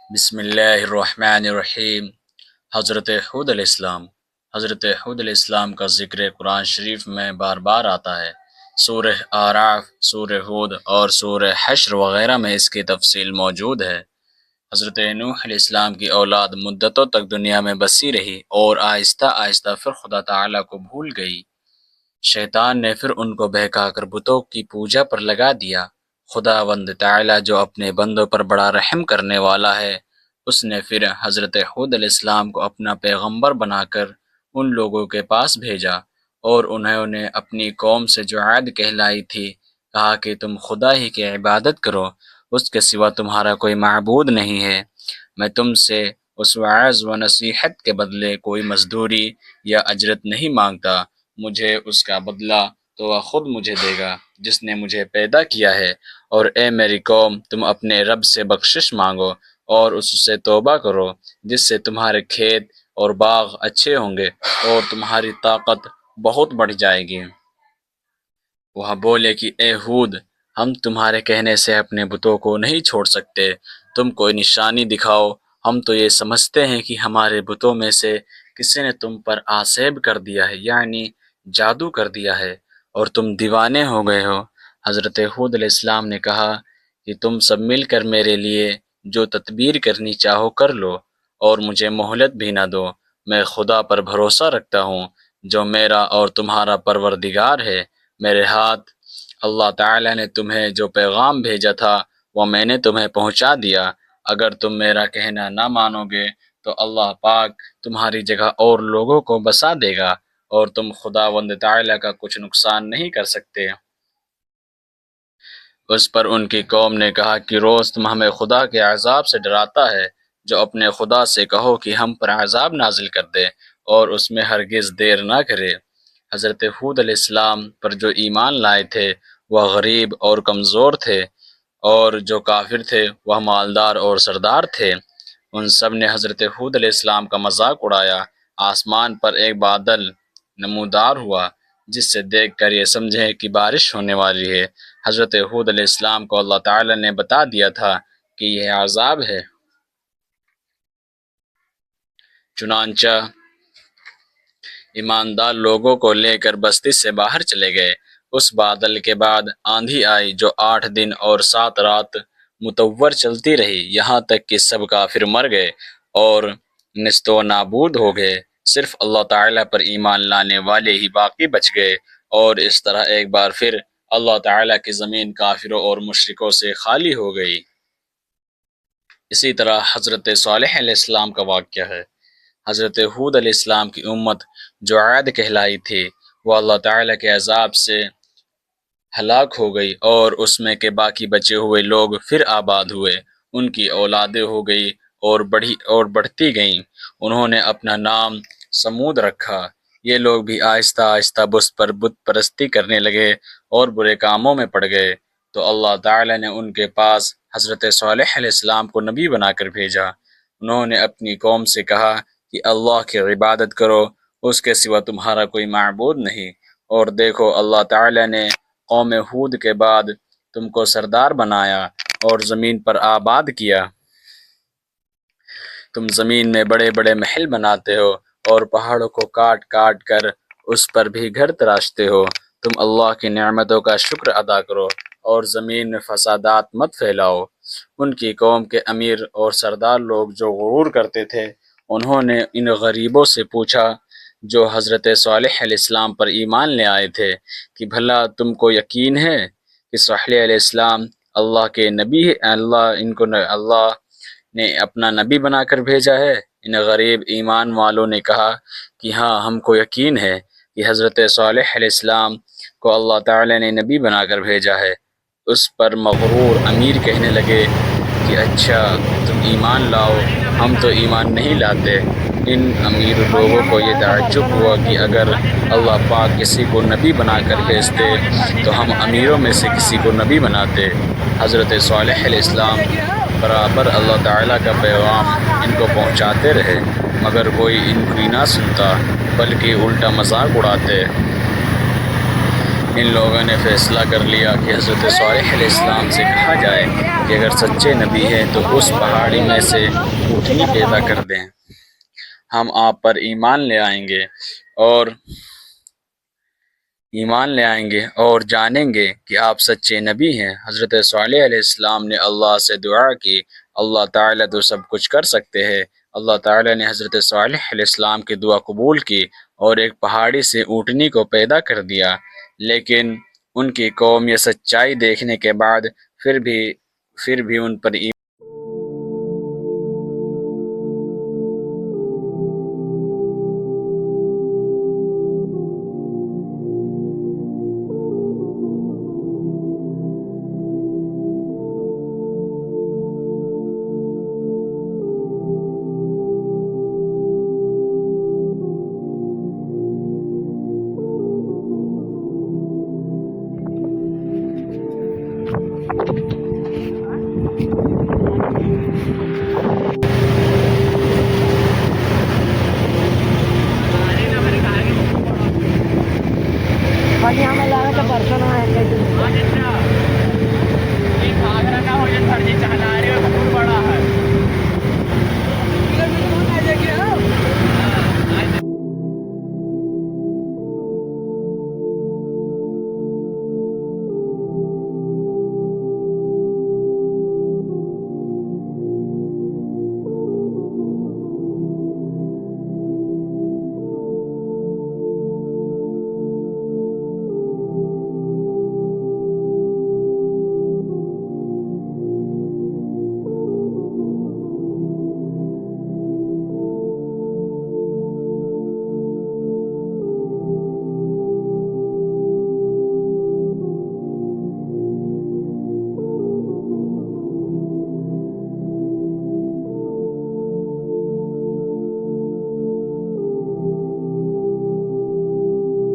بسم اللہ الرحمن الرحیم۔ حضرت حود علیہ السلام حضرت حود علیہ السلام کا ذکر قرآن شریف میں بار بار آتا ہے۔ سورہ اعراف، سورہ ہود اور سورہ حشر وغیرہ میں اس کی تفصیل موجود ہے۔ حضرت نوح علیہ السلام کی اولاد مدتوں تک دنیا میں بسی رہی اور آہستہ آہستہ پھر خدا تعالیٰ کو بھول گئی۔ شیطان نے پھر ان کو بہکا کر بتوں کی پوجا پر لگا دیا۔ خداوند تعالیٰ جو اپنے بندوں پر بڑا رحم کرنے والا ہے، اس نے پھر حضرت حود علیہ السلام کو اپنا پیغمبر بنا کر ان لوگوں کے پاس بھیجا، اور انہوں نے اپنی قوم سے جو عہد کہلائی تھی کہا کہ تم خدا ہی کی عبادت کرو، اس کے سوا تمہارا کوئی معبود نہیں ہے۔ میں تم سے اس وعظ و نصیحت کے بدلے کوئی مزدوری یا اجرت نہیں مانگتا، مجھے اس کا بدلہ تو وہ خود مجھے دے گا جس نے مجھے پیدا کیا ہے۔ اور اے میری قوم، تم اپنے رب سے بخشش مانگو اور اس سے توبہ کرو، جس سے تمہارے کھیت اور باغ اچھے ہوں گے اور تمہاری طاقت بہت بڑھ جائے گی۔ وہ بولے کہ اے ہود، ہم تمہارے کہنے سے اپنے بتوں کو نہیں چھوڑ سکتے، تم کوئی نشانی دکھاؤ، ہم تو یہ سمجھتے ہیں کہ ہمارے بتوں میں سے کسی نے تم پر آسیب کر دیا ہے، یعنی جادو کر دیا ہے، اور تم دیوانے ہو گئے ہو۔ حضرت ہود علیہ السلام نے کہا کہ تم سب مل کر میرے لیے جو تدبیر کرنی چاہو کر لو، اور مجھے مہلت بھی نہ دو، میں خدا پر بھروسہ رکھتا ہوں جو میرا اور تمہارا پروردگار ہے۔ میرے ہاتھ اللہ تعالیٰ نے تمہیں جو پیغام بھیجا تھا وہ میں نے تمہیں پہنچا دیا۔ اگر تم میرا کہنا نہ مانو گے تو اللہ پاک تمہاری جگہ اور لوگوں کو بسا دے گا، اور تم خداوند تعالیٰ کا کچھ نقصان نہیں کر سکتے۔ اس پر ان کی قوم نے کہا کہ روز تم ہمیں خدا کے عذاب سے ڈراتا ہے، جو اپنے خدا سے کہو کہ ہم پر عذاب نازل کر دے اور اس میں ہرگز دیر نہ کرے۔ حضرت حود علیہ السلام پر جو ایمان لائے تھے وہ غریب اور کمزور تھے، اور جو کافر تھے وہ مالدار اور سردار تھے۔ ان سب نے حضرت حود علیہ السلام کا مذاق اڑایا۔ آسمان پر ایک بادل نمودار ہوا جس سے دیکھ کر یہ سمجھیں کہ بارش ہونے والی ہے۔ حضرت حود علیہ السلام کو اللہ تعالیٰ نے بتا دیا تھا کہ یہ عذاب ہے، چنانچہ ایماندار لوگوں کو لے کر بستی سے باہر چلے گئے۔ اس بادل کے بعد آندھی آئی جو 8 دن اور 7 رات متواتر چلتی رہی، یہاں تک کہ سب کافر مر گئے اور نیست و نابود ہو گئے، صرف اللہ تعالیٰ پر ایمان لانے والے ہی باقی بچ گئے۔ اور اس طرح ایک بار پھر اللہ تعالیٰ کی زمین کافروں اور مشرکوں سے خالی ہو گئی۔ اسی طرح حضرت صالح علیہ السلام کا واقعہ ہے۔ حضرت حود علیہ السلام کی امت جو عاد کہلائی تھی وہ اللہ تعالیٰ کے عذاب سے ہلاک ہو گئی، اور اس میں کے باقی بچے ہوئے لوگ پھر آباد ہوئے، ان کی اولادیں ہو گئی اور بڑھتی گئیں۔ انہوں نے اپنا نام سمود رکھا۔ یہ لوگ بھی آہستہ آہستہ بت پرستی کرنے لگے اور برے کاموں میں پڑ گئے، تو اللہ تعالیٰ نے ان کے پاس حضرت صالح علیہ السلام کو نبی بنا کر بھیجا۔ انہوں نے اپنی قوم سے کہا کہ اللہ کی عبادت کرو، اس کے سوا تمہارا کوئی معبود نہیں، اور دیکھو اللہ تعالیٰ نے قوم ہود کے بعد تم کو سردار بنایا اور زمین پر آباد کیا۔ تم زمین میں بڑے بڑے محل بناتے ہو اور پہاڑوں کو کاٹ کاٹ کر اس پر بھی گھر تراشتے ہو۔ تم اللہ کی نعمتوں کا شکر ادا کرو اور زمین میں فسادات مت پھیلاؤ۔ ان کی قوم کے امیر اور سردار لوگ جو غرور کرتے تھے، انہوں نے ان غریبوں سے پوچھا جو حضرت صالح علیہ السلام پر ایمان لے آئے تھے کہ بھلا تم کو یقین ہے کہ صالح علیہ السلام اللہ کے نبی ہے، اللہ نے اپنا نبی بنا کر بھیجا ہے؟ ان غریب ایمان والوں نے کہا کہ ہاں، ہم کو یقین ہے کہ حضرت صالح علیہ السلام کو اللہ تعالیٰ نے نبی بنا کر بھیجا ہے۔ اس پر مغرور امیر کہنے لگے کہ اچھا، تم ایمان لاؤ، ہم تو ایمان نہیں لاتے۔ ان امیر لوگوں کو یہ تعجب ہوا کہ اگر اللہ پاک کسی کو نبی بنا کر بھیجتے تو ہم امیروں میں سے کسی کو نبی بناتے۔ حضرت صالح علیہ السلام برابر اللہ تعالیٰ کا پیغام ان کو پہنچاتے رہے، مگر کوئی ان کی نہ سنتا بلکہ الٹا مذاق اڑاتے۔ ان لوگوں نے فیصلہ کر لیا کہ حضرت صالح علیہ السلام سے کہا جائے کہ اگر سچے نبی ہیں تو اس پہاڑی میں سے اونٹنی پیدا کر دیں، ہم آپ پر ایمان لے آئیں گے اور جانیں گے کہ آپ سچے نبی ہیں۔ حضرت صالح علیہ السلام نے اللہ سے دعا کی، اللہ تعالیٰ تو سب کچھ کر سکتے ہیں۔ اللہ تعالیٰ نے حضرت صالح علیہ السلام کی دعا قبول کی اور ایک پہاڑی سے اونٹنی کو پیدا کر دیا، لیکن ان کی قوم یہ سچائی دیکھنے کے بعد پھر بھی ان پر